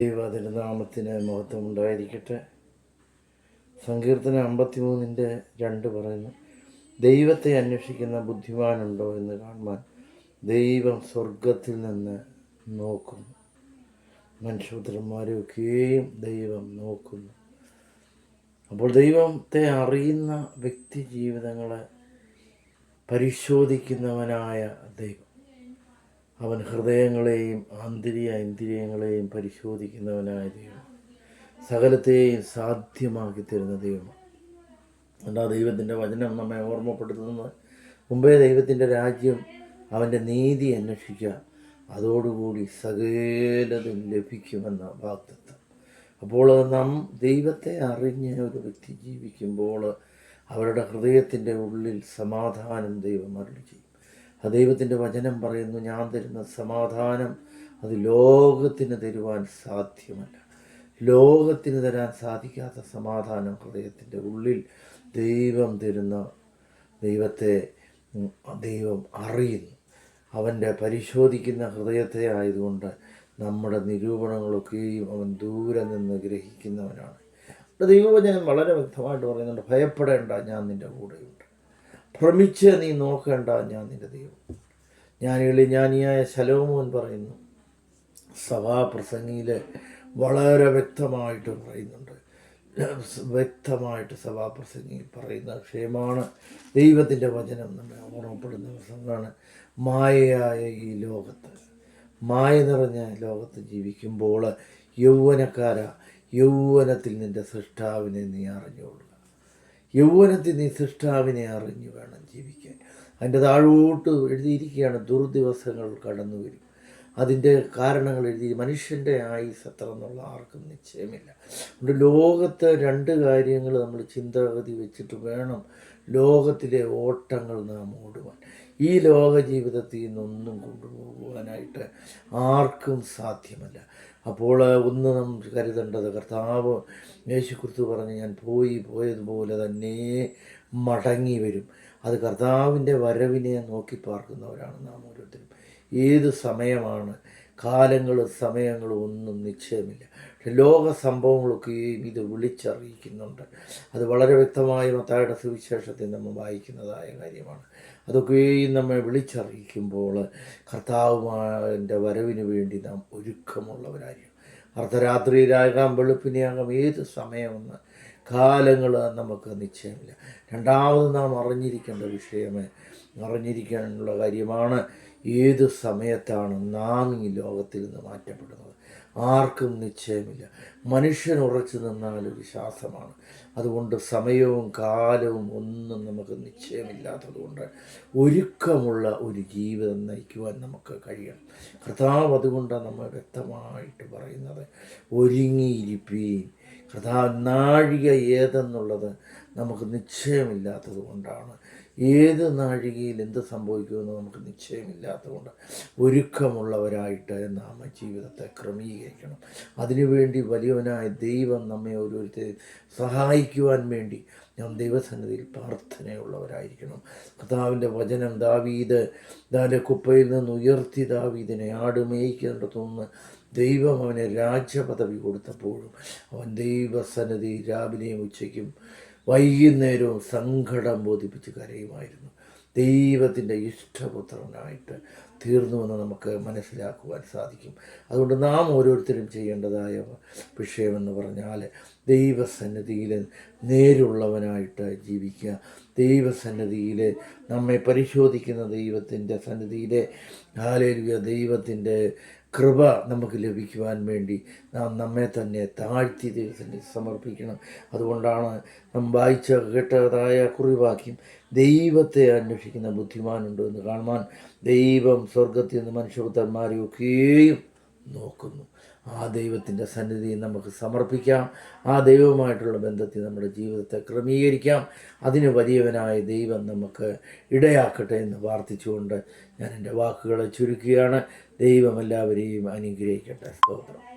ദൈവതിരുനാമത്തിന് മഹത്വം ഉണ്ടായിരിക്കട്ടെ. സങ്കീർത്തനം 53:2 പറയുന്നു, ദൈവത്തെ അന്വേഷിക്കുന്ന ബുദ്ധിമാനുണ്ടോ എന്ന് കാണുവാൻ ദൈവം സ്വർഗത്തിൽ നിന്ന് നോക്കുന്നു. മനുഷ്യപുത്രന്മാരെയൊക്കെയും ദൈവം നോക്കുന്നു. അപ്പോൾ ദൈവത്തെ അറിയുന്ന വ്യക്തി ജീവിതങ്ങളെ പരിശോധിക്കുന്നവനായ ദൈവം, അവൻ ഹൃദയങ്ങളെയും ആന്തരിക ഇന്ദ്രിയങ്ങളെയും പരിശോധിക്കുന്നവനായ ദൈവം, സകലത്തെയും സാധ്യമാക്കി തരുന്ന ദൈവമാണ്. ആ ദൈവത്തിൻ്റെ വചനം നമ്മെ ഓർമ്മപ്പെടുത്തുന്നത്, മുമ്പേ ദൈവത്തിൻ്റെ രാജ്യം അവൻ്റെ നീതി അന്വേഷിക്കുക, അതോടുകൂടി സകലതും ലഭിക്കുമെന്ന വാഗ്ദത്തം. അപ്പോൾ നാം ദൈവത്തെ അറിഞ്ഞ ഒരു വ്യക്തി ജീവിക്കുമ്പോൾ അവരുടെ ഹൃദയത്തിൻ്റെ ഉള്ളിൽ സമാധാനം ദൈവം അരുളി ചെയ്യും. ആ ദൈവത്തിൻ്റെ വചനം പറയുന്നു, ഞാൻ തരുന്ന സമാധാനം അത് ലോകത്തിന് തരുവാൻ സാധ്യമല്ല. ലോകത്തിന് തരാൻ സാധിക്കാത്ത സമാധാനം ഹൃദയത്തിൻ്റെ ഉള്ളിൽ ദൈവം തരുന്ന ദൈവത്തെ ദൈവം അറിയുന്നു. അവൻ്റെ പരിശോധിക്കുന്ന ഹൃദയത്തെ ആയതുകൊണ്ട് നമ്മുടെ നിരൂപണങ്ങളൊക്കെയും അവൻ ദൂരെ നിന്ന് ഗ്രഹിക്കുന്നവനാണ്. ദൈവവചനം വളരെ വ്യക്തമായിട്ട് പറയുന്നുണ്ട്, ഭയപ്പെടേണ്ട, ഞാൻ നിൻ്റെ കൂടെയുണ്ട്. ഭ്രമിച്ച് നീ നോക്കേണ്ട, ഞാൻ നിൻ്റെ ദൈവം. ജ്ഞാനിയായ ശലോമോൻ പറയുന്നു, സഭാപ്രസംഗിയിൽ വളരെ വ്യക്തമായിട്ട് പറയുന്നുണ്ട്, വ്യക്തമായിട്ട് സഭാപ്രസംഗിയിൽ പറയുന്ന വിഷയമാണ്. ദൈവത്തിൻ്റെ വചനം നമ്മെ ഓർമ്മപ്പെടുന്ന പ്രസംഗമാണ്. മായയായ ഈ ലോകത്ത്, മായ നിറഞ്ഞ ലോകത്ത് ജീവിക്കുമ്പോൾ യൗവനത്തിൽ നിൻ്റെ സൃഷ്ടാവിനെ നീ അറിഞ്ഞുകൊള്ളുക. യൗവനത്തിൽ നീ സൃഷ്ടാവിനെ അറിഞ്ഞു വേണം ജീവിക്കാൻ. അതിൻ്റെ താഴോട്ട് എഴുതിയിരിക്കുകയാണ്, ദുർദിവസങ്ങൾ കടന്നു വരും. അതിൻ്റെ കാരണങ്ങൾ എഴുതി, മനുഷ്യൻ്റെ ആയുസ് എത്ര എന്നുള്ള ആർക്കും നിശ്ചയമില്ല. അതുകൊണ്ട് ലോകത്ത് രണ്ട് കാര്യങ്ങൾ നമ്മൾ ചിന്താഗതി വെച്ചിട്ട് വേണം ലോകത്തിലെ ഓട്ടങ്ങൾ നാം ഓടുവാൻ. ഈ ലോക ജീവിതത്തിൽ നിന്നൊന്നും കൊണ്ടുപോകുവാനായിട്ട് ആർക്കും സാധ്യമല്ല. അപ്പോൾ ഒന്ന് നാം കരുതേണ്ടത്, കർത്താവ് യേശുക്രിസ്തു പറഞ്ഞ്, ഞാൻ പോയതുപോലെ തന്നെ മടങ്ങി വരും. അത് കർത്താവിൻ്റെ വരവിനെ നോക്കി പാർക്കുന്നവരാണ് നാം ഓരോരുത്തരും. ഏത് സമയമാണ്, സമയങ്ങളും ഒന്നും നിശ്ചയമില്ല. പക്ഷെ ലോക സംഭവങ്ങളൊക്കെയും ഇത് വിളിച്ചറിയിക്കുന്നുണ്ട്. അത് വളരെ വ്യക്തമായി മത്തായിയുടെ സുവിശേഷത്തിൽ നമ്മൾ വായിക്കുന്നതായ കാര്യമാണ്. അതൊക്കെയും നമ്മെ വിളിച്ചറിയിക്കുമ്പോൾ കർത്താവിൻ്റെ വരവിന് വേണ്ടി നാം ഒരുക്കമുള്ളവരായിരിക്കും. അർദ്ധരാത്രിയിലാകാം, വെളുപ്പിനെയാകാം, ഏത് സമയമെന്ന് കാലങ്ങൾ നമുക്ക് നിശ്ചയമില്ല. രണ്ടാമത് നാം അറിഞ്ഞിരിക്കാനുള്ള കാര്യമാണ്, ഏത് സമയത്താണ് നാം ഈ ലോകത്തിൽ നിന്ന് മാറ്റപ്പെടുന്നത് ആർക്കും നിശ്ചയമില്ല. മനുഷ്യൻ ഉറച്ചു നിന്നാൽ ഒരു ശ്വാസമാണ്. അതുകൊണ്ട് സമയവും കാലവും ഒന്നും നമുക്ക് നിശ്ചയമില്ലാത്തതുകൊണ്ട് ഒരുക്കമുള്ള ഒരു ജീവിതം നയിക്കുവാൻ നമുക്ക് കഴിയണം. കർത്താവ് അതുകൊണ്ടാണ് നമ്മൾ വ്യക്തമായിട്ട് പറയുന്നത്, ഒരുങ്ങിയിരിപ്പീൻ. കർത്താവ് നാഴിക ഏതെന്നുള്ളത് നമുക്ക് നിശ്ചയമില്ലാത്തത് കൊണ്ടാണ്. ഏത് നാഴികയിൽ എന്ത് സംഭവിക്കുമെന്ന് നമുക്ക് നിശ്ചയമില്ലാത്തതുകൊണ്ട് ഒരുക്കമുള്ളവരായിട്ട് നാം ജീവിതത്തെ ക്രമീകരിക്കണം. അതിനുവേണ്ടി വലിയവനായ ദൈവം നമ്മെ ഓരോരുത്തരെയും സഹായിക്കുവാൻ വേണ്ടി നാം ദൈവസന്നിധിയിൽ പ്രാർത്ഥനയുള്ളവരായിരിക്കണം. കർത്താവിൻ്റെ വചനം, ദാവീദ് കുപ്പയിൽ നിന്ന് ഉയർത്തി ദാവീദിനെ ആടുമേയ്ക്കേണ്ടതെന്ന് ദൈവം അവനെ രാജ്യപദവി കൊടുത്തപ്പോഴും അവൻ ദൈവസന്നിധി രാവിലെയും ഉച്ചയ്ക്കും വൈകുന്നേരവും സങ്കടം ബോധിപ്പിച്ച് കരയുമായിരുന്നു. ദൈവത്തിൻ്റെ ഇഷ്ടപുത്രനായിട്ട് തീർന്നുവെന്ന് നമുക്ക് മനസ്സിലാക്കുവാൻ സാധിക്കും. അതുകൊണ്ട് നാം ഓരോരുത്തരും ചെയ്യേണ്ടതായ വിഷയമെന്ന് പറഞ്ഞാൽ, ദൈവസന്നിധിയിൽ നേരുള്ളവനായിട്ട് ജീവിക്കുക. ദൈവസന്നിധിയിൽ നമ്മെ പരിശോധിക്കുന്ന ദൈവത്തിൻ്റെ സന്നിധിയിലെ ഹല്ലേലൂയ, ദൈവത്തിൻ്റെ കൃപ നമുക്ക് ലഭിക്കുവാൻ വേണ്ടി നാം നമ്മെ തന്നെ താഴ്ത്തി ദൈവത്തിന് സമർപ്പിക്കണം. അതുകൊണ്ടാണ് നാം കേട്ടതായ കുറിവാക്യം, ദൈവത്തെ അന്വേഷിക്കുന്ന ബുദ്ധിമാനുണ്ടോ എന്ന് കാണുവാൻ ദൈവം സ്വർഗത്തിൽ നിന്ന് മനുഷ്യപുത്രന്മാരെയൊക്കെയും നോക്കുന്നു. ആ ദൈവത്തിൻ്റെ സന്നിധിയിൽ നമുക്ക് സമർപ്പിക്കാം. ആ ദൈവവുമായിട്ടുള്ള ബന്ധത്തിൽ നമ്മുടെ ജീവിതത്തെ ക്രമീകരിക്കാം. അതിന് വലിയവനായ ദൈവം നമുക്ക് ഇടയാക്കട്ടെ എന്ന് പ്രാർത്ഥിച്ചുകൊണ്ട് ഞാൻ എൻ്റെ വാക്കുകളെ ചുരുക്കുകയാണ്. ദൈവം എല്ലാവരെയും അനുഗ്രഹിക്കട്ടെ. സ്തോത്രം.